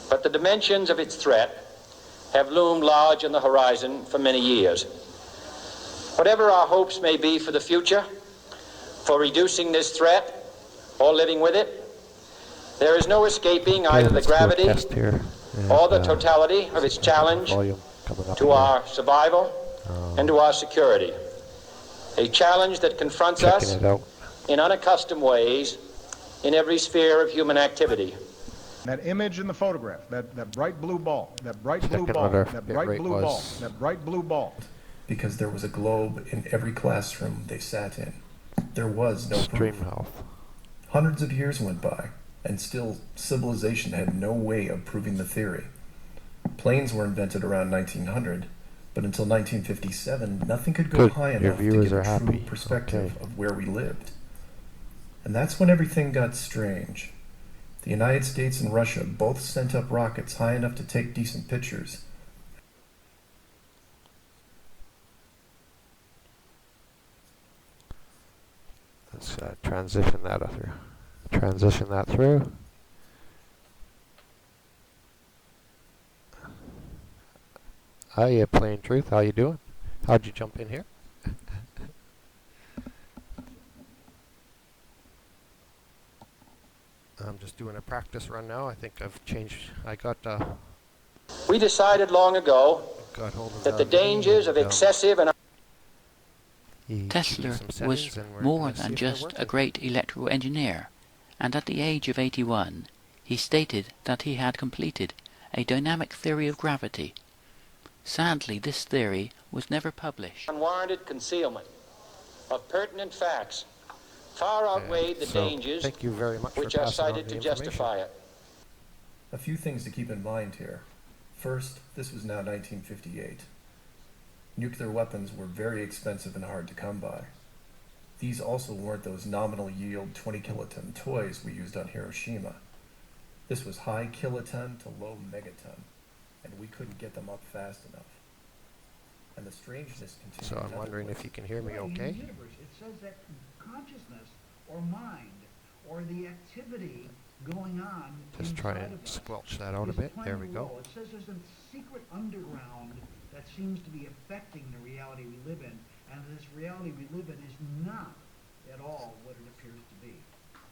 But the dimensions of its threat have loomed large on the horizon for many years. Whatever our hopes may be for the future, for reducing this threat or living with it, there is no escaping either the gravity or the totality of its challenge to our survival and to our security. A challenge that confronts us in unaccustomed ways in every sphere of human activity. That image in the photograph, that bright blue ball, that bright blue ball, that bright blue ball, that bright blue ball. Because there was a globe in every classroom they sat in. There was no proof. Hundreds of years went by, and still civilization had no way of proving the theory. Planes were invented around 1900, but until 1957, nothing could go high enough to get a true perspective of where we lived. And that's when everything got strange. The United States and Russia both sent up rockets high enough to take decent pictures. Let's transition that through. Hi, Plain Truth. How you doing? How'd you jump in here? I'm just doing a practice run now. I think I've changed. We decided long ago that the dangers of excessive and Tesla was more than just a great electrical engineer, and at the age of 81, he stated that he had completed a dynamic theory of gravity. Sadly, this theory was never published. Unwarranted concealment of pertinent facts far outweighed the dangers which are cited to justify it. A few things to keep in mind here. First, this was now 1958. Nuclear weapons were very expensive and hard to come by. These also weren't those nominal yield 20 kiloton toys we used on Hiroshima. This was high kiloton to low megaton, and we couldn't get them up fast enough. And the strangeness continued. So I'm wondering if you can hear me okay. It says that consciousness or mind or the activity going on just try and squelch that out a bit. There we go. It says there's a secret underground that seems to be affecting the reality we live in, and this reality we live in is not at all what it appears to be.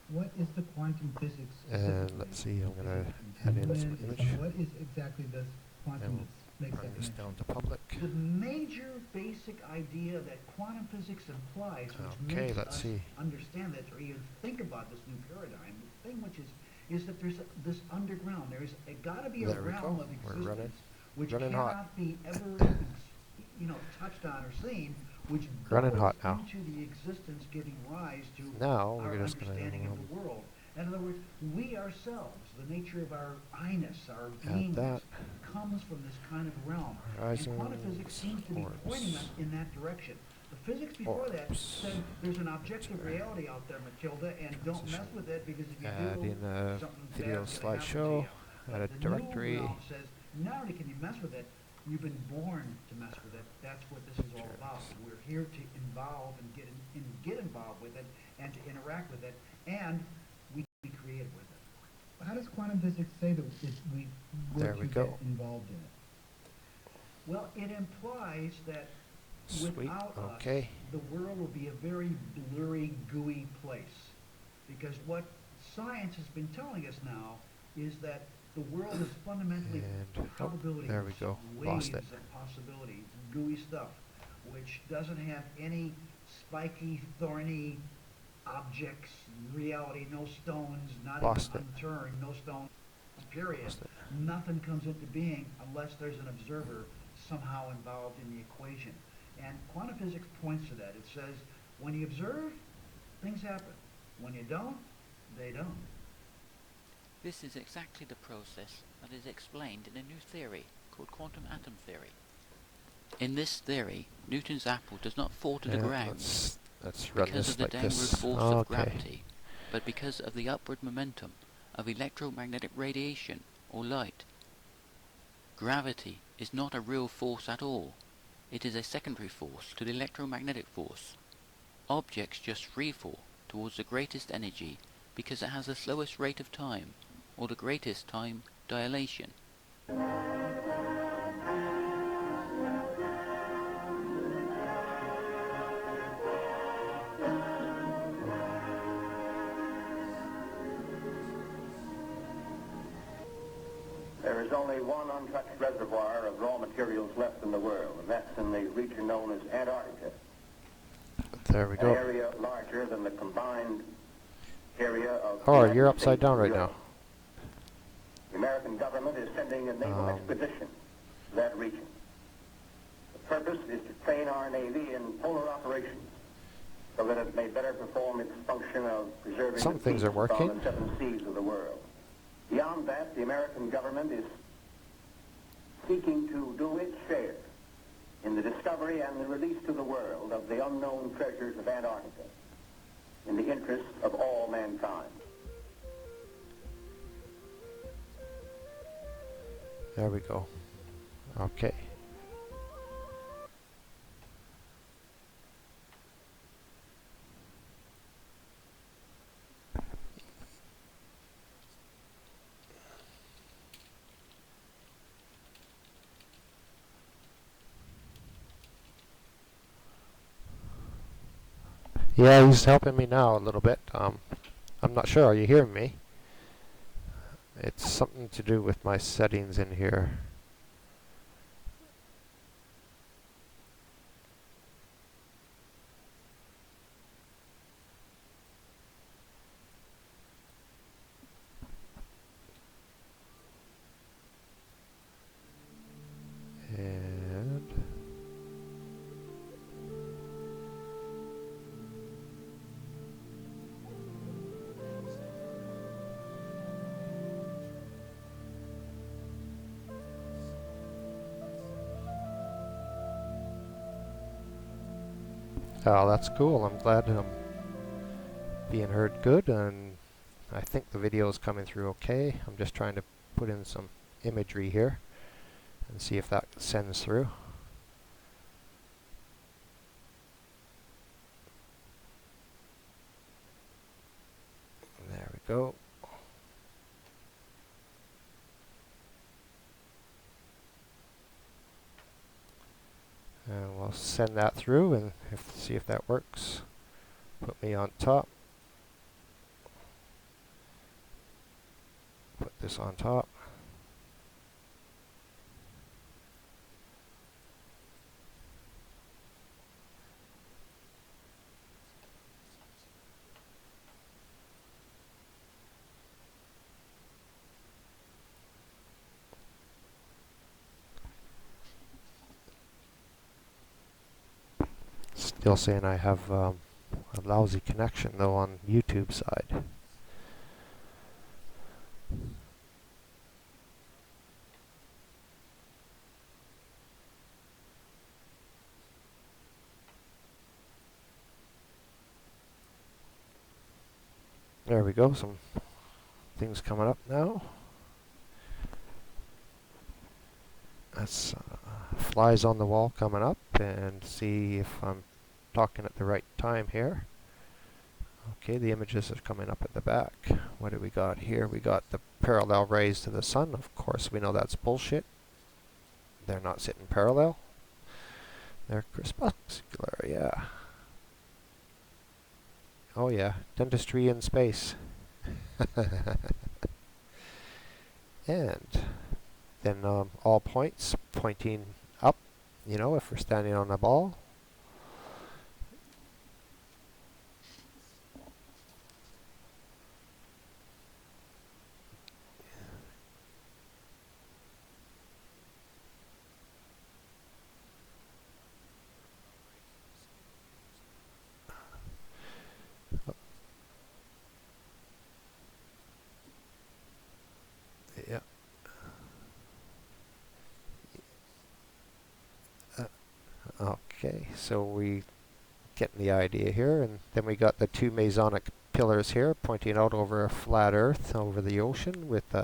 What is the quantum physics? And let's see, I'm going to add in some image. What is exactly this quantum that makes that this connection? down to public. The major basic idea that quantum physics implies, which makes us understand that or even think about this new paradigm, the thing which is that there's this underground. There's got to be a realm of existence which cannot be ever, touched on or seen, which goes into the existence giving rise to our understanding of the world. In other words, we ourselves, the nature of our I-ness, our beingness, comes from this kind of realm. And quantum physics seems to be pointing us in that direction. The physics before that said there's an objective reality out there, Matilda, and don't mess with it because if you do, something video slideshow, add a directory. The new realm says, not only can you mess with it, you've been born to mess with it. That's what this is all about. We're here to involve and get involved with it and to interact with it, and we can be creative with it. How does quantum physics say that we will get involved in it? Well, it implies that without us, the world will be a very blurry, gooey place. Because what science has been telling us now is that the world is fundamentally probabilities, waves of possibilities, gooey stuff, which doesn't have any spiky, thorny objects, reality, no stones, not even unturned, no stones, period. Nothing comes into being unless there's an observer somehow involved in the equation. And quantum physics points to that. It says, when you observe, things happen. When you don't, they don't. This is exactly the process that is explained in a new theory called quantum atom theory. In this theory, Newton's apple does not fall to the ground because of the downward force of gravity, but because of the upward momentum of electromagnetic radiation or light. Gravity is not a real force at all. It is a secondary force to the electromagnetic force. Objects just free fall towards the greatest energy because it has the slowest rate of time, or the greatest time dilation. There is only one untouched reservoir of raw materials left in the world, and that's in the region known as Antarctica. There we go. An area larger than the combined area of... Oh, you're upside down right now. The American government is sending a naval expedition to that region. The purpose is to train our Navy in polar operations so that it may better perform its function of preserving some things are working on the 7 seas of the world. Beyond that, the American government is seeking to do its share in the discovery and the release to the world of the unknown treasures of Antarctica in the interests of all mankind. There we go. Okay. Yeah, he's helping me now a little bit. I'm not sure. Are you hearing me? It's something to do with my settings in here. And oh, that's cool. I'm glad I'm being heard good, and I think the video is coming through okay. I'm just trying to put in some imagery here and see if that sends through. There we go. And we'll send that through and see if that works. Put me on top. Put this on top. Still saying I have a lousy connection though on YouTube side. There we go, some things coming up now. That's flies on the wall coming up, and see if I'm talking at the right time here. Okay, the images are coming up at the back. What do we got here? We got the parallel rays to the sun. Of course, we know that's bullshit. They're not sitting parallel. They're crepuscular, yeah. Oh yeah, dentistry in space. And then all points pointing up, you know, if we're standing on a ball. Yeah. Okay, so we getting the idea here, and then we got the two Masonic pillars here pointing out over a flat Earth, over the ocean, with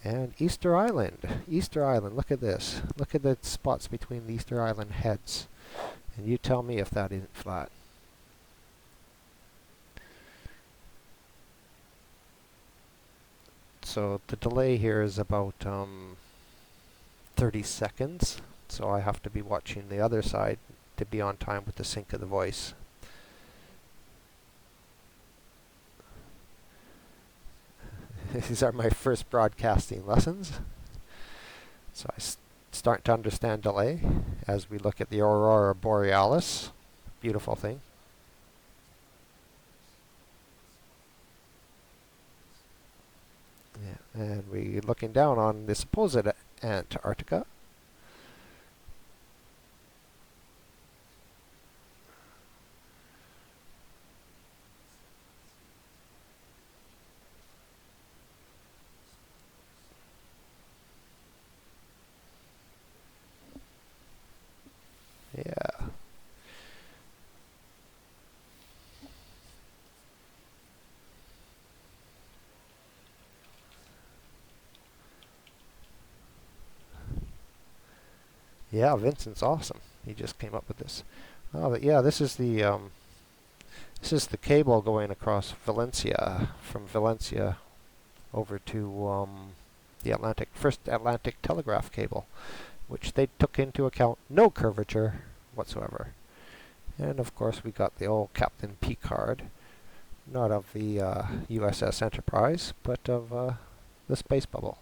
and Easter Island. Easter Island. Look at this. Look at the spots between the Easter Island heads, and you tell me if that isn't flat. so the delay here is about 30 seconds. So I have to be watching the other side to be on time with the sync of the voice. These are my first broadcasting lessons. So I start to understand delay as we look at the Aurora Borealis. Beautiful thing. Yeah, and we're looking down on the supposed Antarctica. Yeah. Yeah, Vincent's awesome. He just came up with this. Oh, but yeah, this is the cable going across Valencia, from Valencia over to the first Atlantic telegraph cable, which they took into account no curvature whatsoever. And of course we got the old Captain Picard, not of the USS Enterprise, but of the space bubble.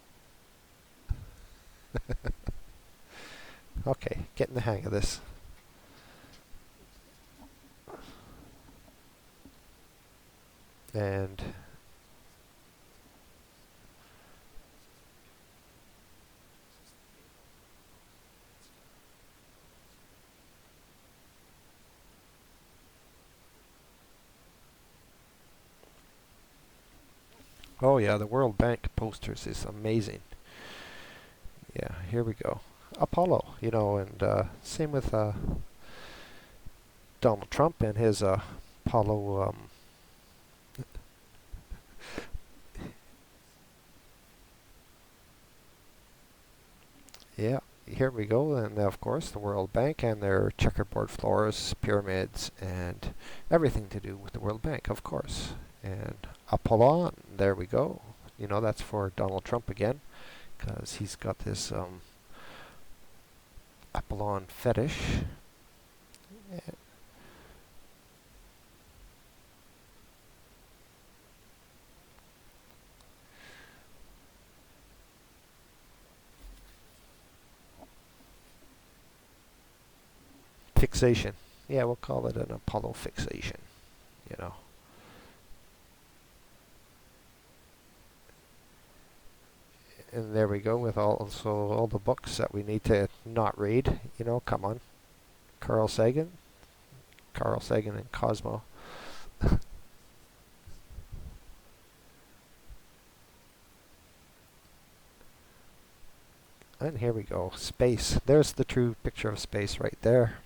Okay, getting the hang of this. And oh yeah, the World Bank posters is amazing. Yeah, here we go. Apollo, you know, and same with Donald Trump and his Apollo. Yeah, here we go, and of course the World Bank and their checkerboard floors, pyramids, and everything to do with the World Bank, of course. And Apollon, there we go. You know, that's for Donald Trump again, because he's got this Apollon fetish. Fixation. Yeah, we'll call it an Apollo fixation, you know. And there we go with also all the books that we need to not read, you know, come on. Carl Sagan and Cosmo. And here we go, space. There's the true picture of space right there.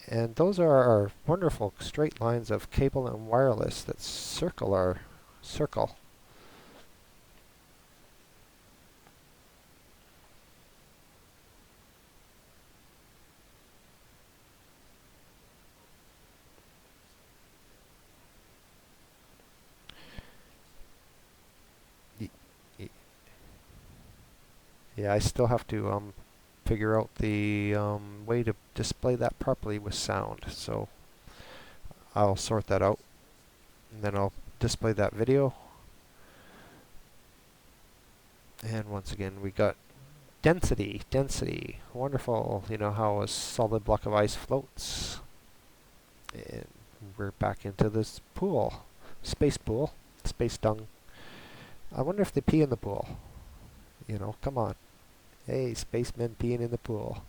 And those are our wonderful straight lines of cable and wireless that circle our circle. Yeah, I still have to figure out the way to display that properly with sound. So I'll sort that out, and then I'll display that video. And once again, we got density, wonderful. You know how a solid block of ice floats. And we're back into this pool, space dung. I wonder if they pee in the pool. You know, come on. Hey, spacemen peeing in the pool.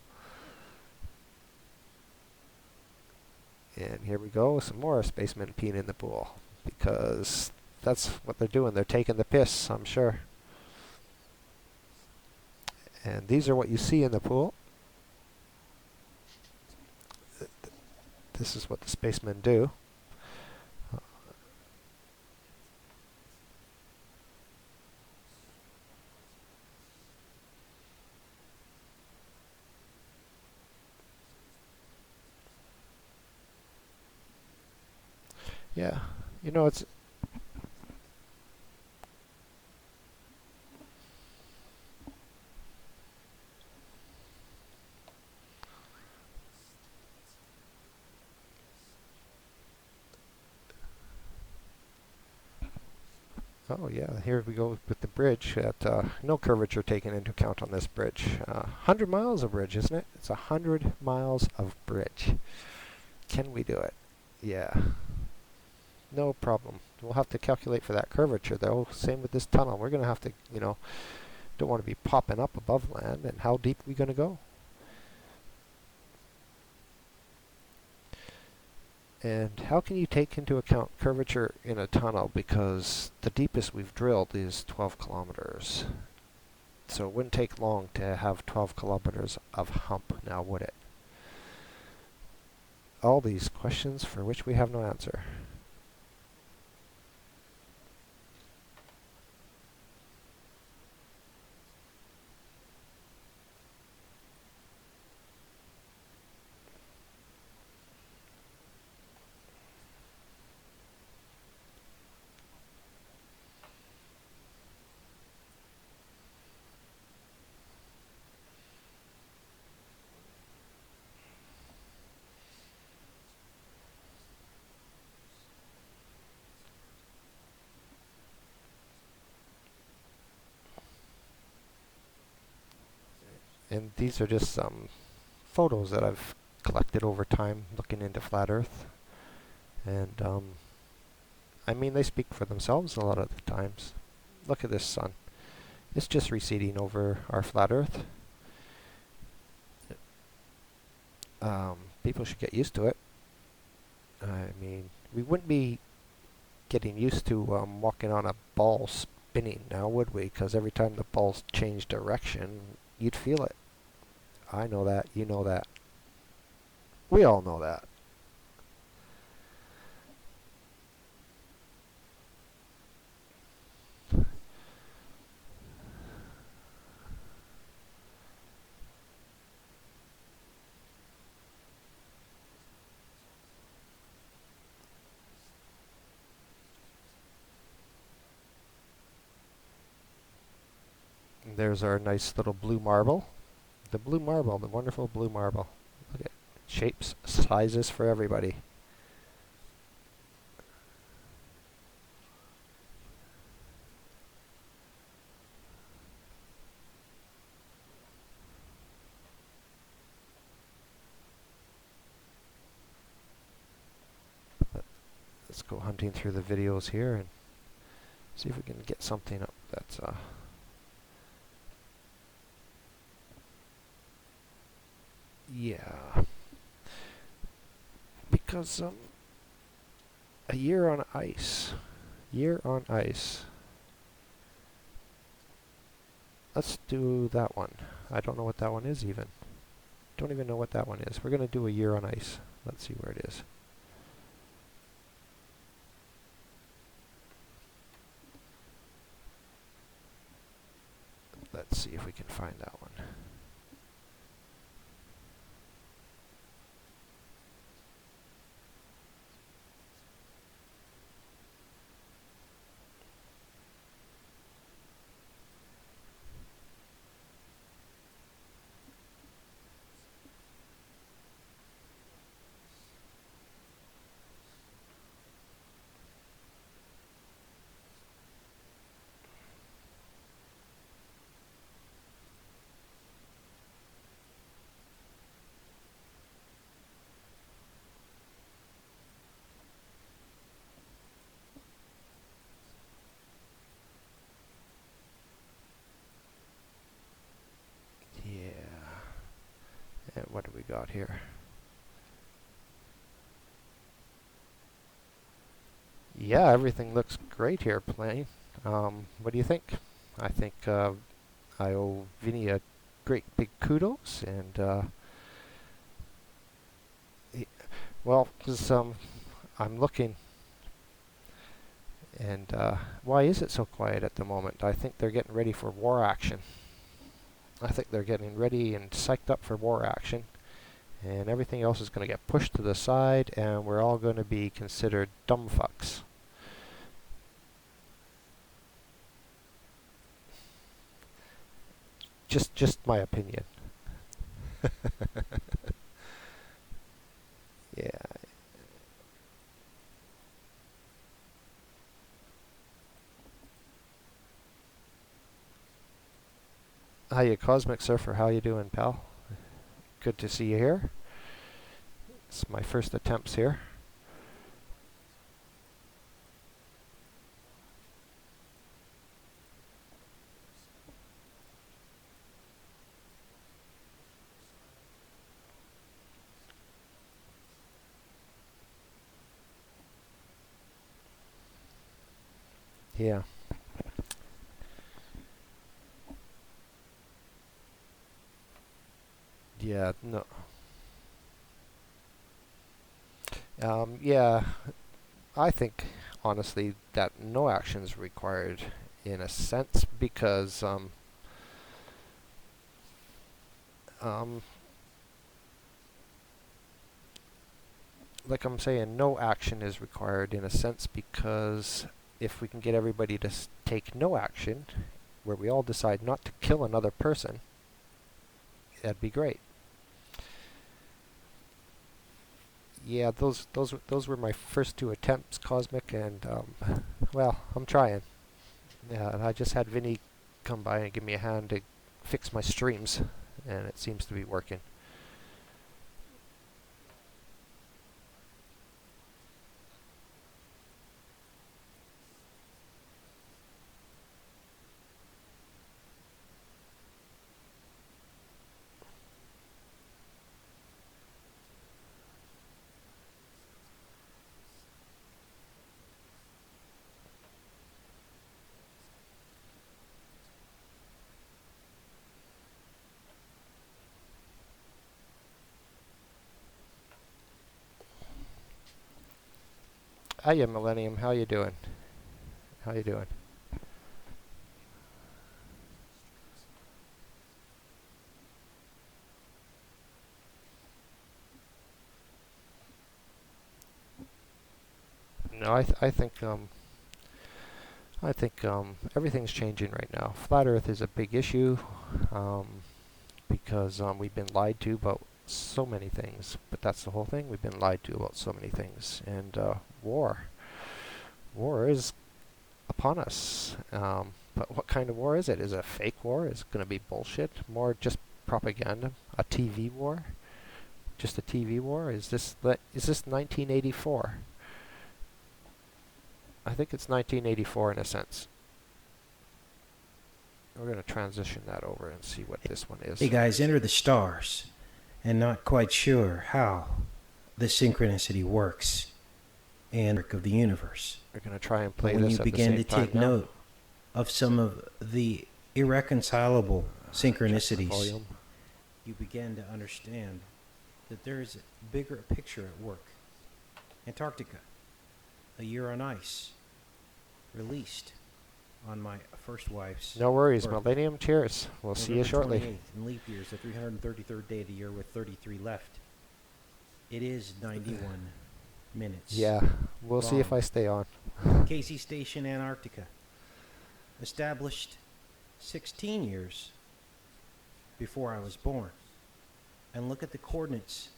And here we go, some more spacemen peeing in the pool. Because that's what they're doing. They're taking the piss, I'm sure. And these are what you see in the pool. This is what the spacemen do. Yeah, you know, it's Oh yeah, here we go with the bridge. No curvature taken into account on this bridge. 100 miles of bridge, isn't it? It's 100 miles of bridge. Can we do it? Yeah. No problem. We'll have to calculate for that curvature though. Same with this tunnel. We're going to have to, don't want to be popping up above land. And how deep are we going to go? And how can you take into account curvature in a tunnel? Because the deepest we've drilled is 12 kilometers. So it wouldn't take long to have 12 kilometers of hump now, would it? All these questions for which we have no answer. And these are just some photos that I've collected over time looking into flat Earth. And I mean, they speak for themselves a lot of the times. Look at this sun. It's just receding over our flat Earth. People should get used to it. I mean, we wouldn't be getting used to walking on a ball spinning now, would we? Because every time the balls change direction, you'd feel it. I know that. You know that. We all know that. There's our nice little blue marble. The blue marble, the wonderful blue marble. Look at shapes, sizes for everybody. Let's go hunting through the videos here and see if we can get something up that's yeah, because a year on ice. Let's do that one. I don't know what that one is even. Don't even know what that one is. We're going to do a year on ice. Let's see where it is. Let's see if we can find that one. And what do we got here? Yeah, everything looks great here, Plane. What do you think? I think I owe Vinny a great big kudos, and well, because I'm looking, and why is it so quiet at the moment? I think they're getting ready for war action. I think they're getting ready and psyched up for war action, and everything else is going to get pushed to the side, and we're all going to be considered dumb fucks. Just my opinion. Yeah. Hiya, Cosmic Surfer. How you doing, pal? Good to see you here. It's my first attempts here. Yeah. Yeah, no. Yeah, I think, honestly, that no action is required in a sense because, like I'm saying, no action is required in a sense because if we can get everybody to take no action, where we all decide not to kill another person, that'd be great. Yeah, those were my first 2 attempts, Cosmic, and well, I'm trying. Yeah, and I just had Vinny come by and give me a hand to fix my streams, and it seems to be working. Hiya, Millennium. How you doing? How you doing? No, I think everything's changing right now. Flat Earth is a big issue because we've been lied to about so many things. But that's the whole thing. We've been lied to about so many things. And war is upon us. But what kind of war is it? Is it a fake war? Is it going to be bullshit? More just propaganda? A TV war? Just a TV war? Is this 1984? I think it's 1984 in a sense. We're going to transition that over and see what this one is. Hey guys, enter the stars, and not quite sure how the synchronicity works and of the universe. We're going to try and play when this you at the begin same to take time now. note of some of the irreconcilable synchronicities, you begin to understand that there is a bigger picture at work. Antarctica, A Year on Ice, released on my first wife's No worries, birthday. Millennium. Cheers. We'll see you November shortly. 28th, in leap years, the 333rd day of the year with 33 left. It is 91 minutes. Yeah, we'll see if I stay on. Casey Station, Antarctica. Established 16 years before I was born. And look at the coordinates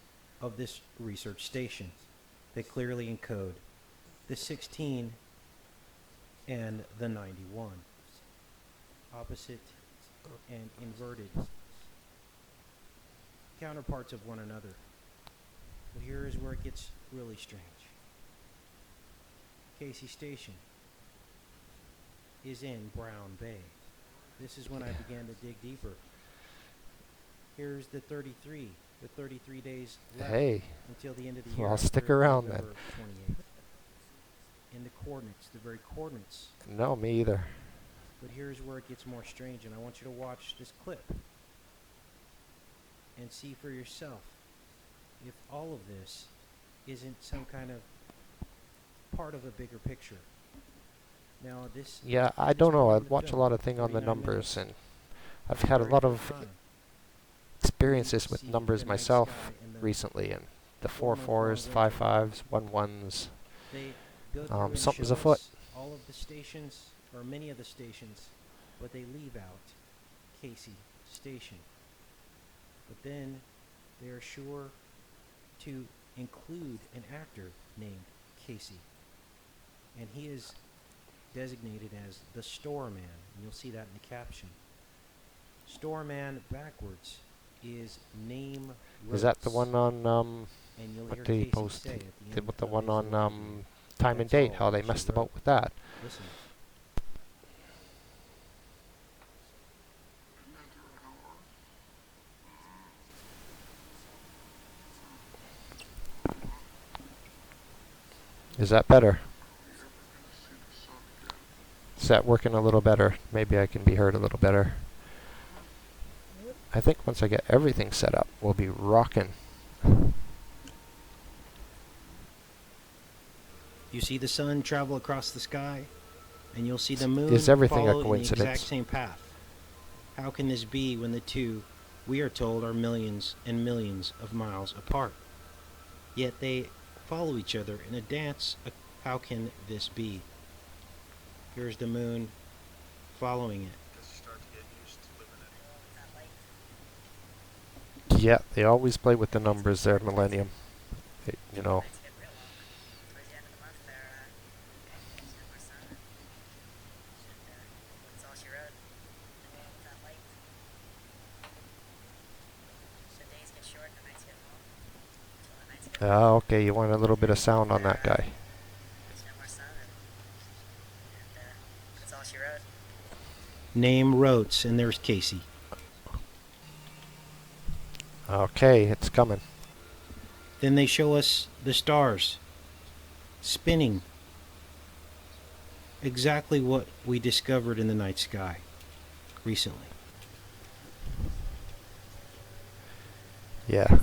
of this research station. They clearly encode the 16 and the 91. Opposite and inverted counterparts of one another. But here is where it gets really strange. Casey Station is in Brown Bay. This is when I began to dig deeper. Here's the 33 days left until the end of the year. Well, I'll stick around then. 28th. In the coordinates, the very coordinates. No, me either. But here's where it gets more strange, and I want you to watch this clip and see for yourself if all of this isn't some kind of part of a bigger picture. Now this. Yeah, I don't know. I watch a lot of things on the numbers, and I've had a lot of experiences with numbers myself recently, and the 4/4s, 5/5s, 1/1s. Something's afoot. All of the stations, or many of the stations, but they leave out Casey Station. But then they are sure to include an actor named Casey. And he is designated as the Store Man. And you'll see that in the caption. Storeman backwards is name. Is that the one on and you'll what hear they Casey post? say at the end With the of one his on overview. time and That's date, all how they she messed wrote. about with that. Listen. Is that better? Is that working a little better? Maybe I can be heard a little better. I think once I get everything set up, we'll be rocking. You see the sun travel across the sky, and you'll see the moon Is everything a follow in the coincidence? exact same path. How can this be when the two, we are told, are millions and millions of miles apart? Yet they follow each other in a dance. How can this be? Here's the moon following it. Yeah, they always play with the numbers there, Millennium. You know. Okay, you want a little bit of sound on that guy. Name Rotes, and there's Casey. Okay, it's coming. Then they show us the stars spinning. Exactly what we discovered in the night sky recently. Yeah.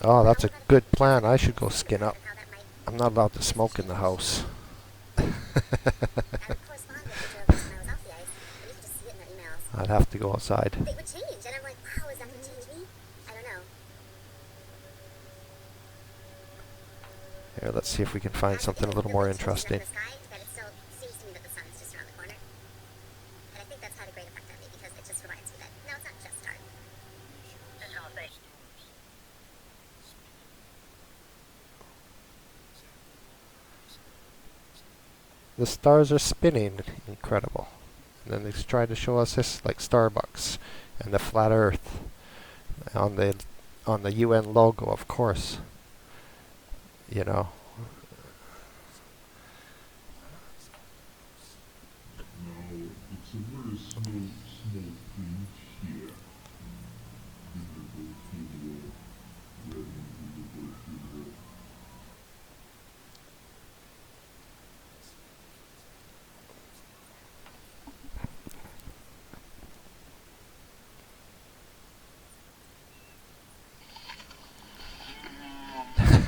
Oh, that's a good plan. I should go skin up. I'm not allowed to smoke in the house. I'd have to go outside. They would change, and I'm like, wow, is that going to change me? I don't know. Here, let's see if we can find something a little more interesting. But it still seems to me that the sun is just around the corner. And I think that's had a great effect on me because it just reminds me that, no, it's not just dark. The stars are spinning. Incredible. And then they try to show us this, like Starbucks and the flat Earth on the UN logo, of course. You know.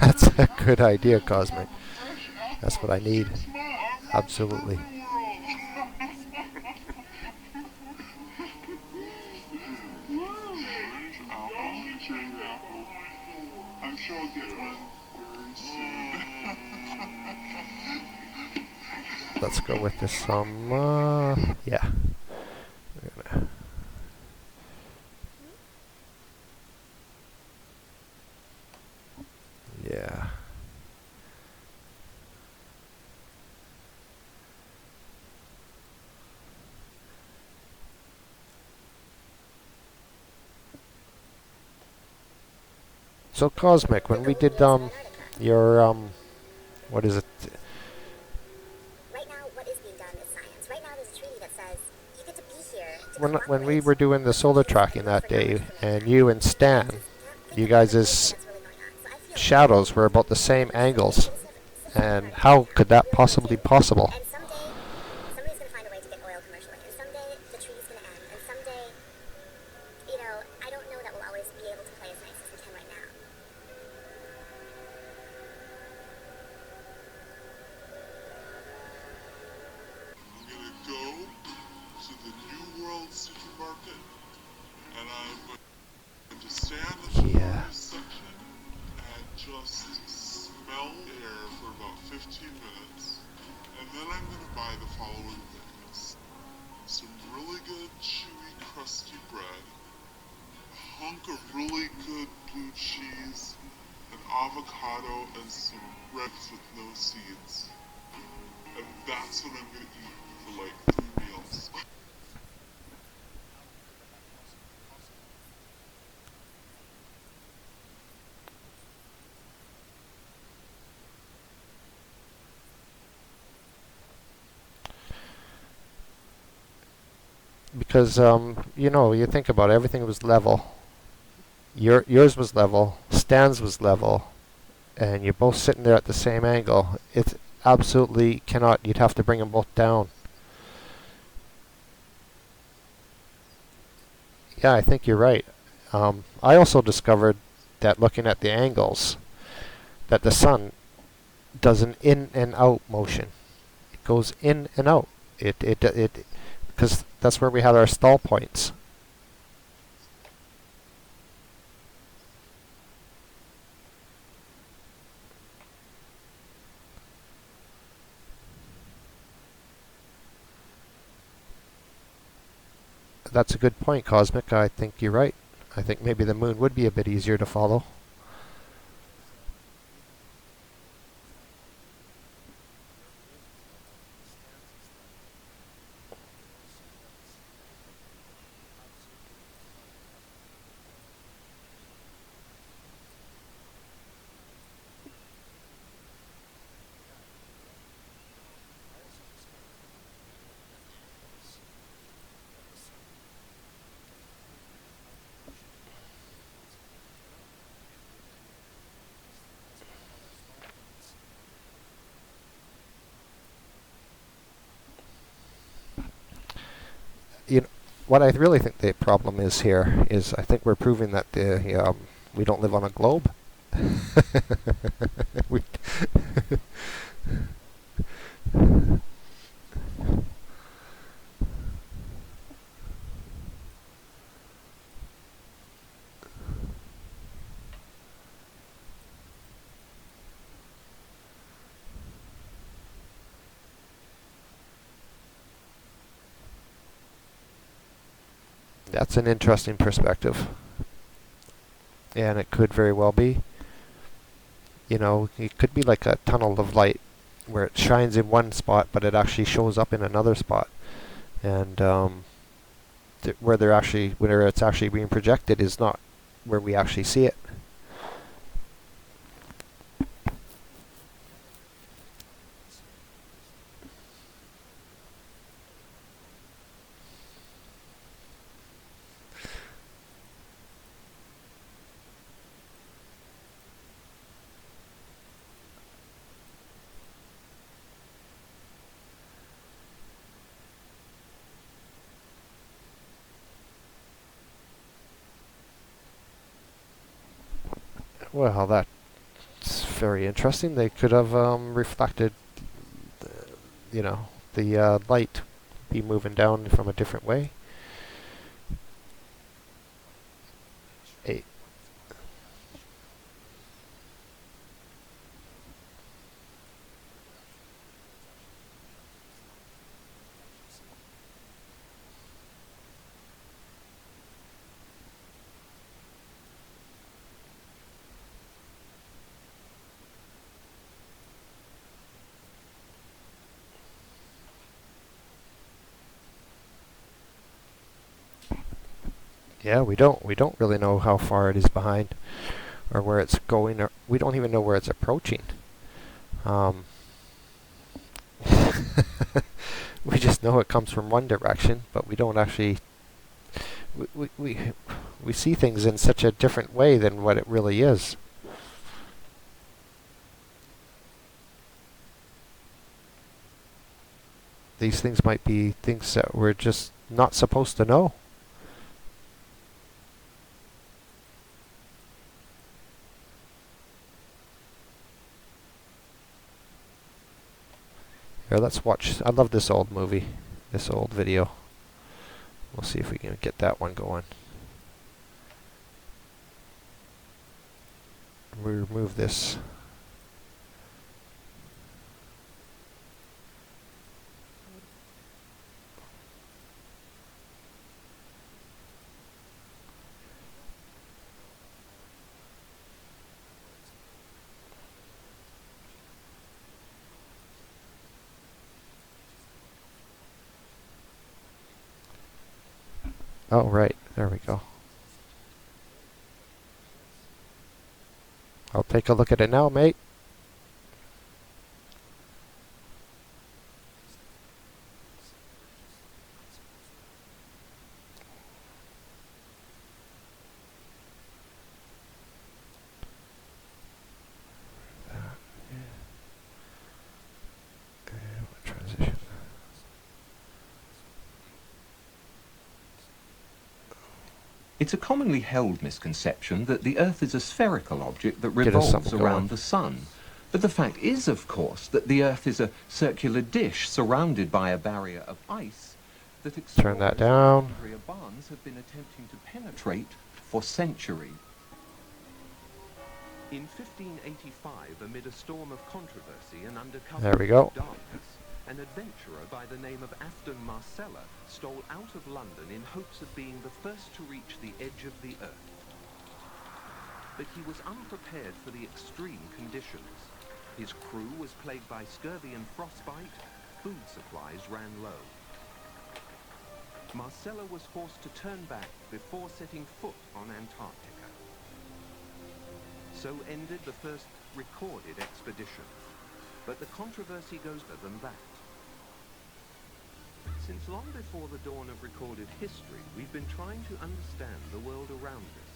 That's a good idea, Cosmic. That's what I need. Absolutely. Let's go with this yeah. Yeah. So Cosmic, when we did your what is it? Right now, what is being done is science. Right now, there's a treaty that says you get to be here. When we were doing the solar tracking that day, and you and Stan, you guys' shadows were about the same angles, and how could that possibly be possible? And someday, somebody's going to find a way to get oil commercialized. And someday, the treaty's going to end. And someday, you know, I don't know that we'll always be able to play as nice as we can right now. I'm gonna go to the New World supermarket, and I'm going to stand in the produce section and just smell the air for about 15 minutes, and then I'm gonna buy the following things: some really good chewy crusty bread, a hunk of really good blue cheese, an avocado, and some breads with no seeds. that's what I'm gonna eat for like 3 meals. Because you know, you think about it, everything was level. Yours was level, Stan's was level, and you're both sitting there at the same angle. It's absolutely cannot. You'd have to bring them both down. Yeah, I think you're right. I also discovered that looking at the angles, that the sun does an in and out motion. It goes in and out. It because that's where we had our stall points. That's a good point, Cosmic. I think you're right. I think maybe the moon would be a bit easier to follow. You know, what I really think the problem is here is I think we're proving that we don't live on a globe. we That's an interesting perspective. And it could very well be. You know, it could be like a tunnel of light where it shines in one spot, but it actually shows up in another spot. And where it's actually being projected is not where we actually see it. Well, that's very interesting. They could have reflected, the light be moving down from a different way. Yeah, we don't really know how far it is behind, or where it's going, or we don't even know where it's approaching. We just know it comes from one direction, but we don't actually. We see things in such a different way than what it really is. These things might be things that we're just not supposed to know. Here, let's watch. I love this old movie, this old video. We'll see if we can get that one going. We remove this. Oh, right. There we go. I'll take a look at it now, mate. Transition. It's a commonly held misconception that the Earth is a spherical object that revolves around the Sun. But the fact is, of course, that the Earth is a circular dish surrounded by a barrier of ice that turn that down. Andrea Barnes have been attempting to penetrate for centuries. In 1585, amid a storm of controversy and under cover of darkness, an adventurer by the name of Afton Marcella stole out of London in hopes of being the first to reach the edge of the Earth. But he was unprepared for the extreme conditions. His crew was plagued by scurvy and frostbite. Food supplies ran low. Marcella was forced to turn back before setting foot on Antarctica. So ended the first recorded expedition. But the controversy goes further than that. Since long before the dawn of recorded history, we've been trying to understand the world around us.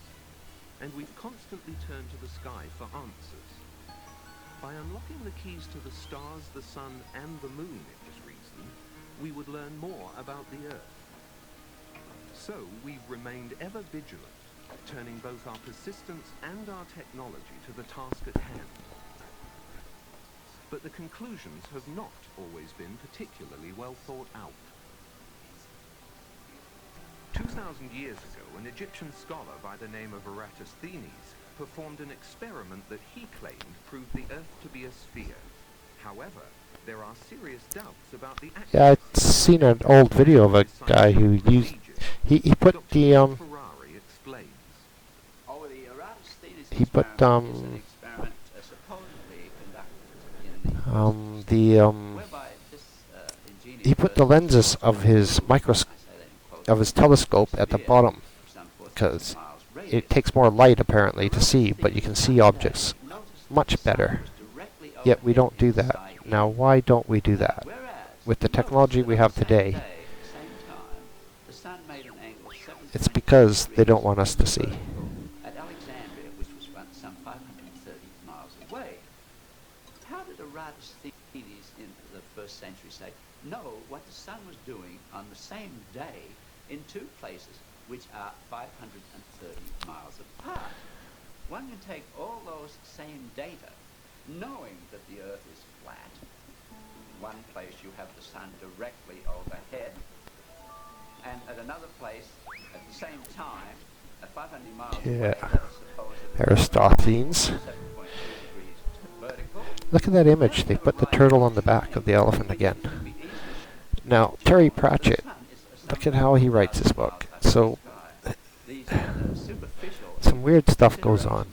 And we've constantly turned to the sky for answers. By unlocking the keys to the stars, the sun, and the moon, it was reasoned, we would learn more about the Earth. So we've remained ever vigilant, turning both our persistence and our technology to the task at hand. But the conclusions have not always been particularly well thought out. 2,000 years ago, an Egyptian scholar by the name of Eratosthenes performed an experiment that he claimed proved the Earth to be a sphere. However, there are serious doubts about the accuracy. Yeah, I've seen an old video of a guy who used... He put the, he put, he put the lenses of his telescope at the bottom, because it takes more light apparently to see, but you can see objects much better. Yet we don't do that. Now, why don't we do that? With the technology we have today, it's because they don't want us to see. At Alexandria, which was some 530 miles away, how did Eratosthenes in the first century say, know what the sun was doing on the same day in two places which are 530 miles apart? One can take all those same data, knowing that the Earth is flat. In one place you have the sun directly overhead, and at another place, at the same time, at 500 miles away, Aristophanes. Look at that image. They put the turtle on the back of the elephant again. Now, Terry Pratchett, look at how he writes his book. So, some weird stuff goes on.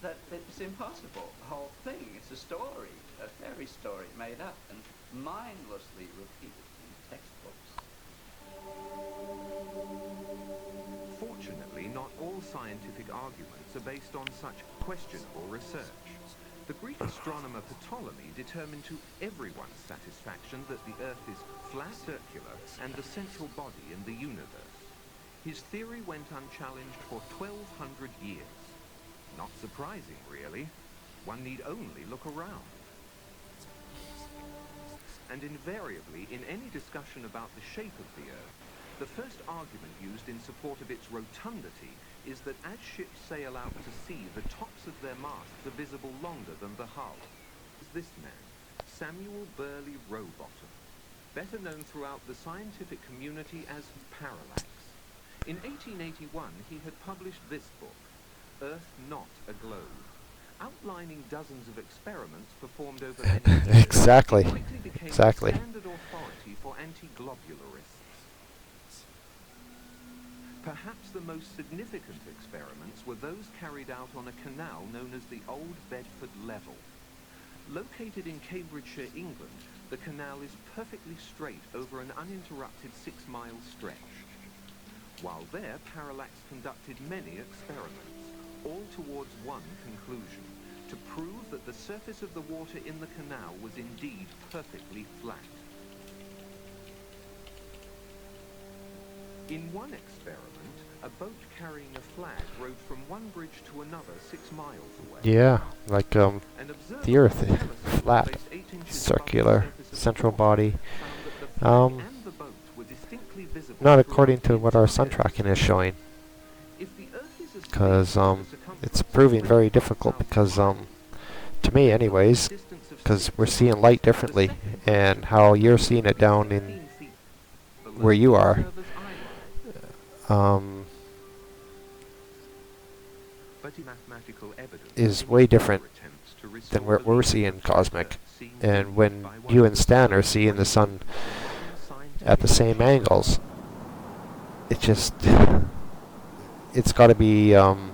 That it's impossible. The whole thing, it's a story, a fairy story made up and mindlessly repeated in textbooks. Fortunately, not all scientific arguments are based on such questionable research. The Greek astronomer Ptolemy determined to everyone's satisfaction that the Earth is flat, circular, and the central body in the universe. His theory went unchallenged for 1,200 years. Not surprising, really. One need only look around. And invariably, in any discussion about the shape of the Earth, the first argument used in support of its rotundity is that as ships sail out to sea, the tops of their masts are visible longer than the hull. This man, Samuel Burley Rowbottom, better known throughout the scientific community as Parallax. In 1881, he had published this book, Earth Not a Globe, outlining dozens of experiments performed over many years. Exactly. Exactly. Standard authority for anti-globularists. Perhaps the most significant experiments were those carried out on a canal known as the Old Bedford Level. Located in Cambridgeshire, England, the canal is perfectly straight over an uninterrupted 6-mile stretch. While there, Parallax conducted many experiments, all towards one conclusion: to prove that the surface of the water in the canal was indeed perfectly flat. In one experiment, a boat carrying a flag rode from one bridge to another 6 miles away. Yeah, like the Earth, flat, circular, central body. Not according to what our sun tracking is showing, because it's proving very difficult. Because to me, anyways, because we're seeing light differently, and how you're seeing it down in where you are. Is way different than what we're seeing cosmic. And when you and Stan are seeing the sun at the same angles, it's got to be, well,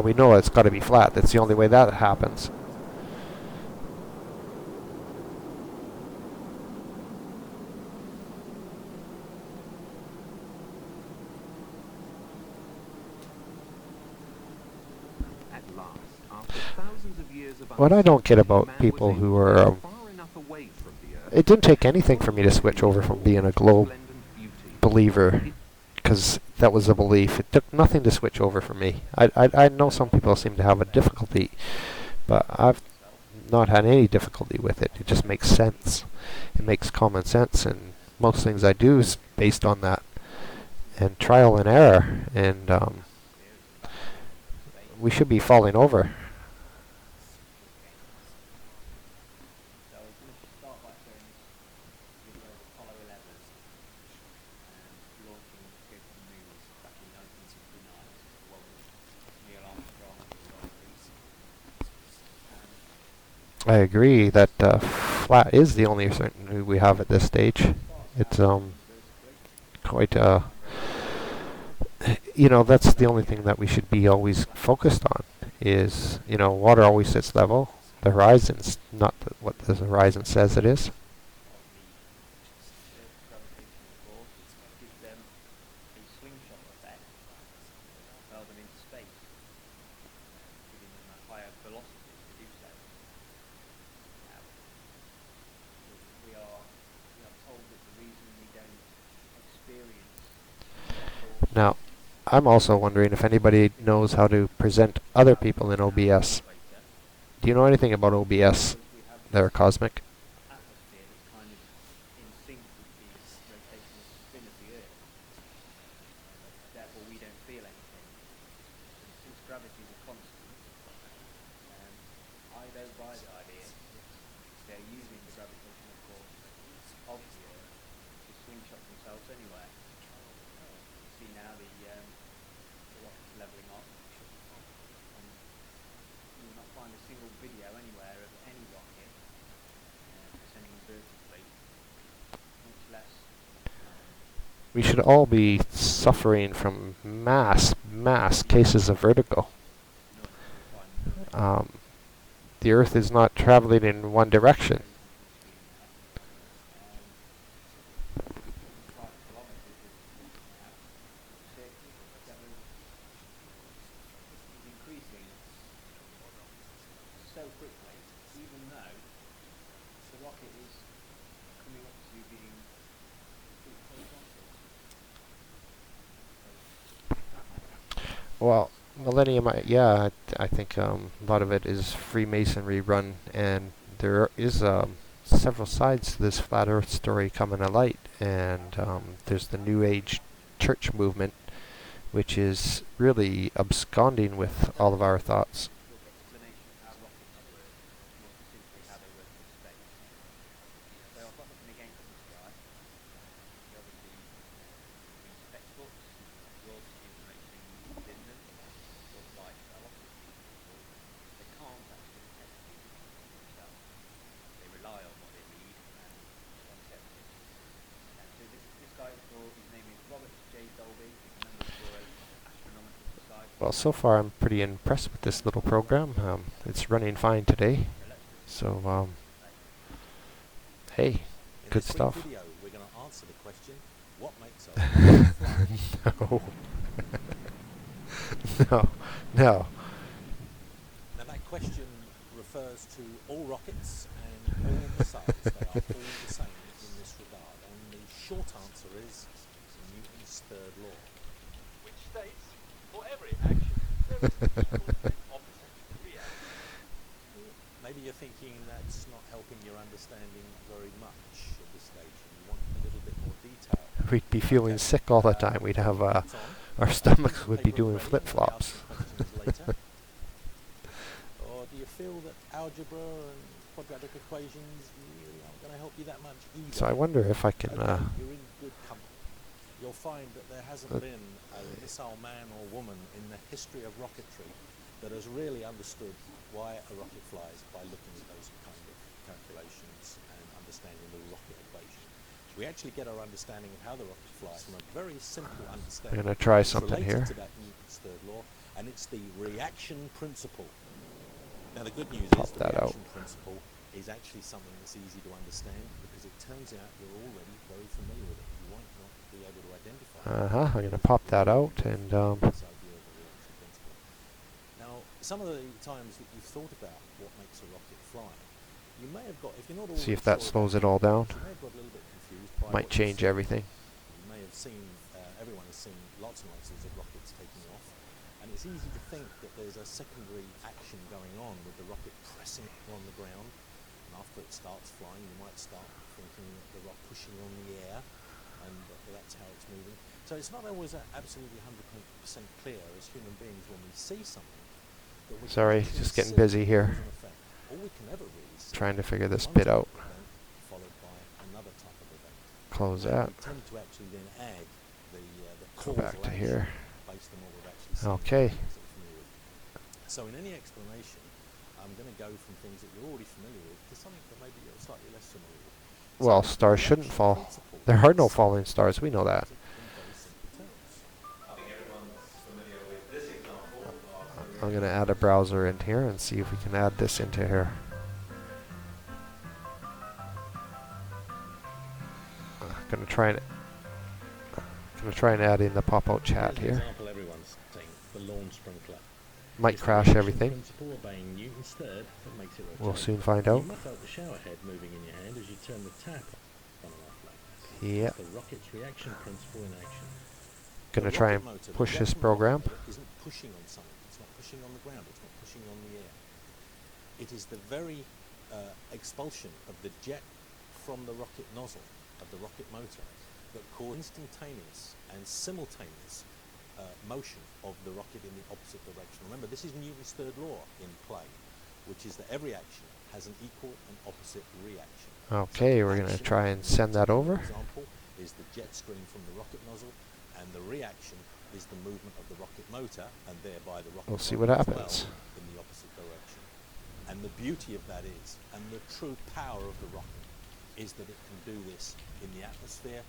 we know it's got to be flat. That's the only way that happens. What I don't get about people who are, it didn't take anything for me to switch over from being a globe believer, because that was a belief. It took nothing to switch over for me. I know some people seem to have a difficulty, but I've not had any difficulty with it. It just makes sense. It makes common sense, and most things I do is based on that, and trial and error, and we should be falling over. I agree that flat is the only certainty we have at this stage. It's quite you know, that's the only thing that we should be always focused on is, you know, water always sits level. The horizon's not what the horizon says it is. Now, I'm also wondering if anybody knows how to present other people in OBS. Do you know anything about OBS there, Cosmic? We should all be suffering from mass cases of vertigo. The Earth is not traveling in one direction. Well, Millennium, yeah, I think a lot of it is Freemasonry run, and there is several sides to this flat Earth story coming to light, and there's the New Age church movement, which is really absconding with all of our thoughts. Well, so far I'm pretty impressed with this little program. It's running fine today, so hey, good stuff. Video, we're going to answer the question, what makes a rocket fly? No. No. Now that question refers to all rockets and all missiles. They are all the same in this regard. And the short answer is Newton's third law, which states for every action there is an equal and opposite reaction. Maybe you're thinking that's not helping your understanding very much at this stage, and you want a little bit more detail. We'd be feeling sick all the time. We'd have our stomachs would be doing flip-flops. Or do you feel that algebra and quadratic equations really aren't going to help you that much either? So I wonder if I can. Okay, you're in good company. You'll find that there hasn't been a missile man or woman in the history of rocketry that has really understood why a rocket flies by looking at those kind of calculations and understanding the rocket equation. We actually get our understanding of how the rocket flies from a very simple understanding. I'm going to try something here. To that Newton's third law, and it's the reaction principle. Now the good news is the reaction principle is actually something that's easy to understand because it turns out you're already very familiar with it. You might not be able to identify it. I'm going to pop that out and. Now, some of the times that you've thought about what makes a rocket fly, you may have got, if you're not see if that slows it all down. you may have got a little bit confused by Might change everything. You may have seen, everyone has seen lots and lots of rockets taking off, and it's easy to think that there's a secondary action going on with the rocket pressing on the ground, and after it starts flying, you might start thinking the rocket pushing on the air, and that's how it's moving. So it's not always absolutely 100% clear as human beings when we see something. Sorry, just getting busy here. All we can ever really see trying to figure this bit out. Followed by another type of event. Close that. We tend to actually then add the Go back to here. based on what we've actually seen. Okay. So in any explanation, I'm going to go from things that you're already familiar with to something that maybe you're slightly less familiar with. Well, stars shouldn't fall. There are no falling stars. We know that. I'm going to add a browser in here and see if we can add this into here. Going to try and add in the pop-out chat here. Might crash everything. We'll soon find out. Yeah. Going to try and push this program. Pushing on something. It's not pushing on the ground. It's not pushing on the air. It is the very expulsion of the jet from the rocket nozzle of the rocket motor that causes instantaneous and simultaneous motion of the rocket in the opposite direction. Remember, this is Newton's third law in play, which is that every action has an equal and opposite reaction. Okay, we're going to try and send that over. For example, is the jet stream from the rocket nozzle, and the reaction is the movement of the rocket motor, and thereby the rocket we'll see what happens. In the opposite direction. And the beauty of that is, and the true power of the rocket, is that it can do this in the atmosphere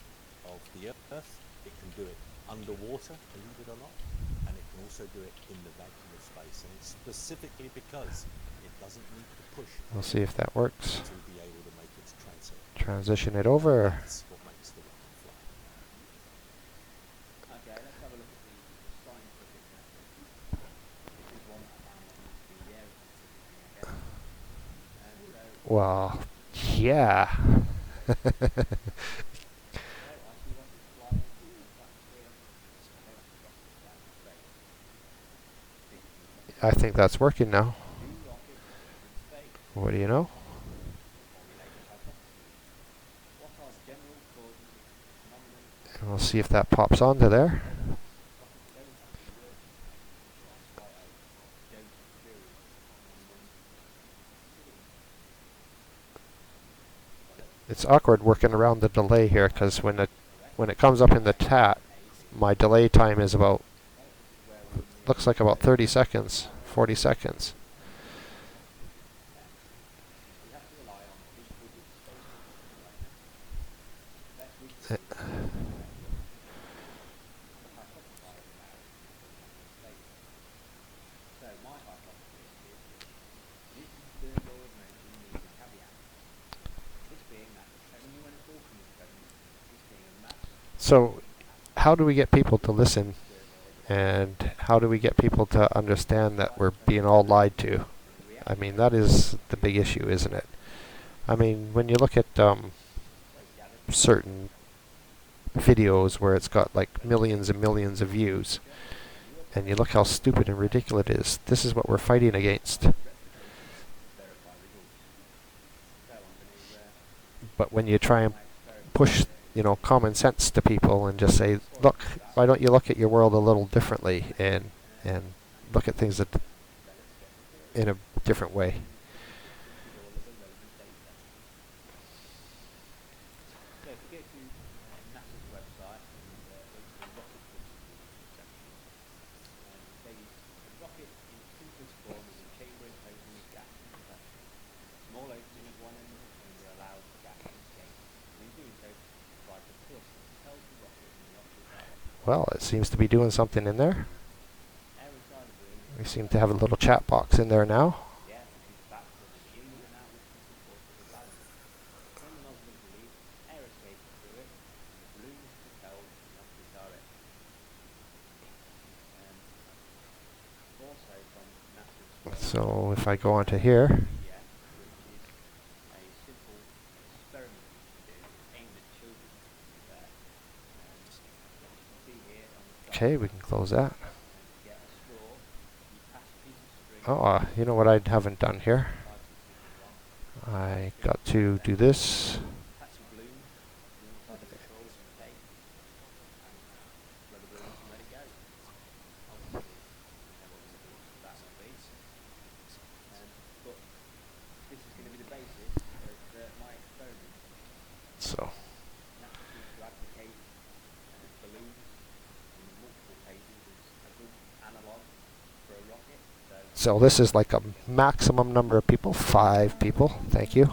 of the Earth, it can do it underwater, believe it or not, and it can also do it in the vacuum of space. And it's specifically because it doesn't need to push. We'll see if that works. To be able to make its transfer. Transition it over. That's what makes the rocket fly. Okay, let's have a look at the sign for this. This is one well, yeah. I think that's working now. What do you know? And we'll see if that pops onto there. It's awkward working around the delay here because when it comes up in the TAT, my delay time is about, looks like about 30 seconds, 40 seconds. So, how do we get people to listen? And how do we get people to understand that we're being all lied to? I mean, that is the big issue, isn't it? I mean, when you look at certain videos where it's got like millions and millions of views, and you look how stupid and ridiculous it is, this is what we're fighting against. But when you try and push, you know, common sense to people and just say, look, why don't you look at your world a little differently and look at things in a different way. Well, it seems to be doing something in there. We seem to have a little chat box in there now. So if I go onto here, okay, we can close that. Oh, you know what I haven't done here? I got to do this. So. So this is like a maximum number of people, 5 people. Thank you.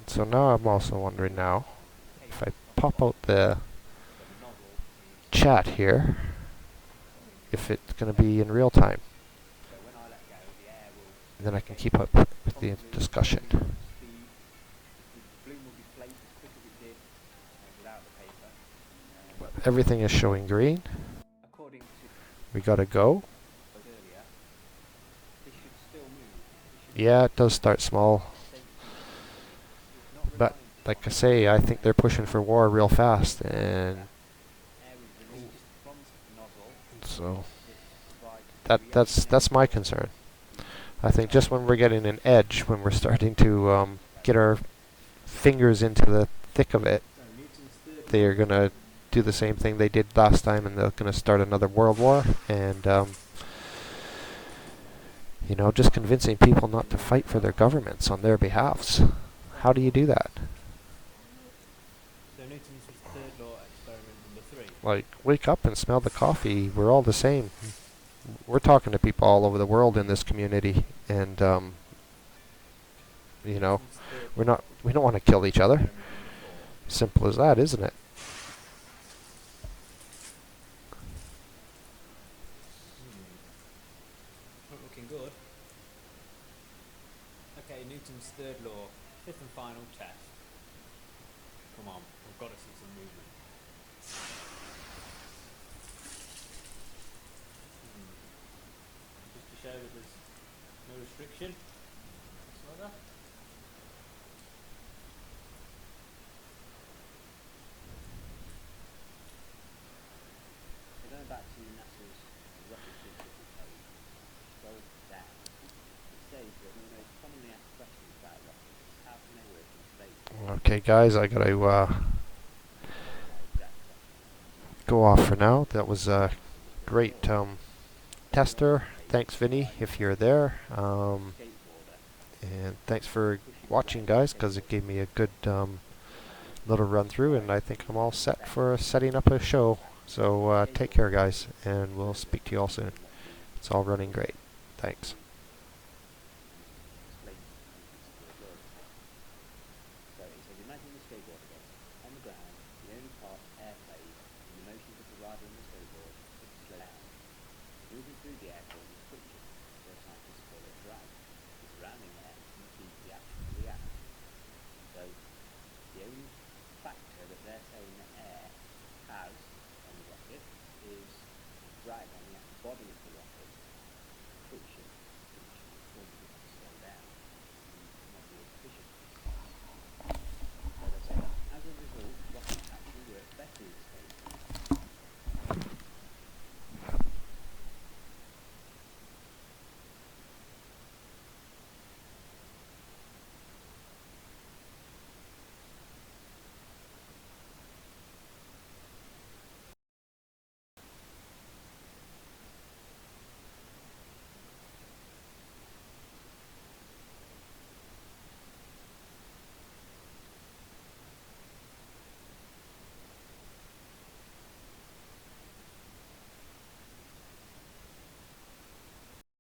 So now I'm also wondering now, if I pop out the chat here, if it's going to be in real time. And then I can keep up with the discussion. But everything is showing green. We gotta go. Yeah, it does start small. But like I say, I think they're pushing for war real fast, and so that's my concern. I think just when we're getting an edge, when we're starting to get our fingers into the thick of it, they are gonna do the same thing they did last time, and they're gonna start another world war, and you know, just convincing people not to fight for their governments on their behalfs. How do you do that? So Newton's third law, experiment number 3. Like, wake up and smell the coffee. We're all the same. We're talking to people all over the world in this community, and you know, we don't want to kill each other. Simple as that, isn't it? Not looking good. Okay, Newton's third law. 5th and final test. Come on, we've got to see some movement. Just to show that there's no restriction whatsoever. So going back to NASA's rocket security page, scroll down. It says that one of the most commonly asked questions about rockets is how can they work in space? Okay, guys, I gotta go off for now. That was a great tester. Thanks, Vinny, if you're there. And thanks for watching, guys, because it gave me a good little run through, and I think I'm all set for setting up a show. So take care, guys, and we'll speak to you all soon. It's all running great. Thanks. So it says, imagine the skateboard again. On the ground, the only part air plays in the motions of the rider on the skateboard is to slow down. Moving through the air causes friction, or scientists call it drag. The surrounding air impedes the action to react. So the only factor that they're saying that air has on the rocket is drag on the body of the rocket.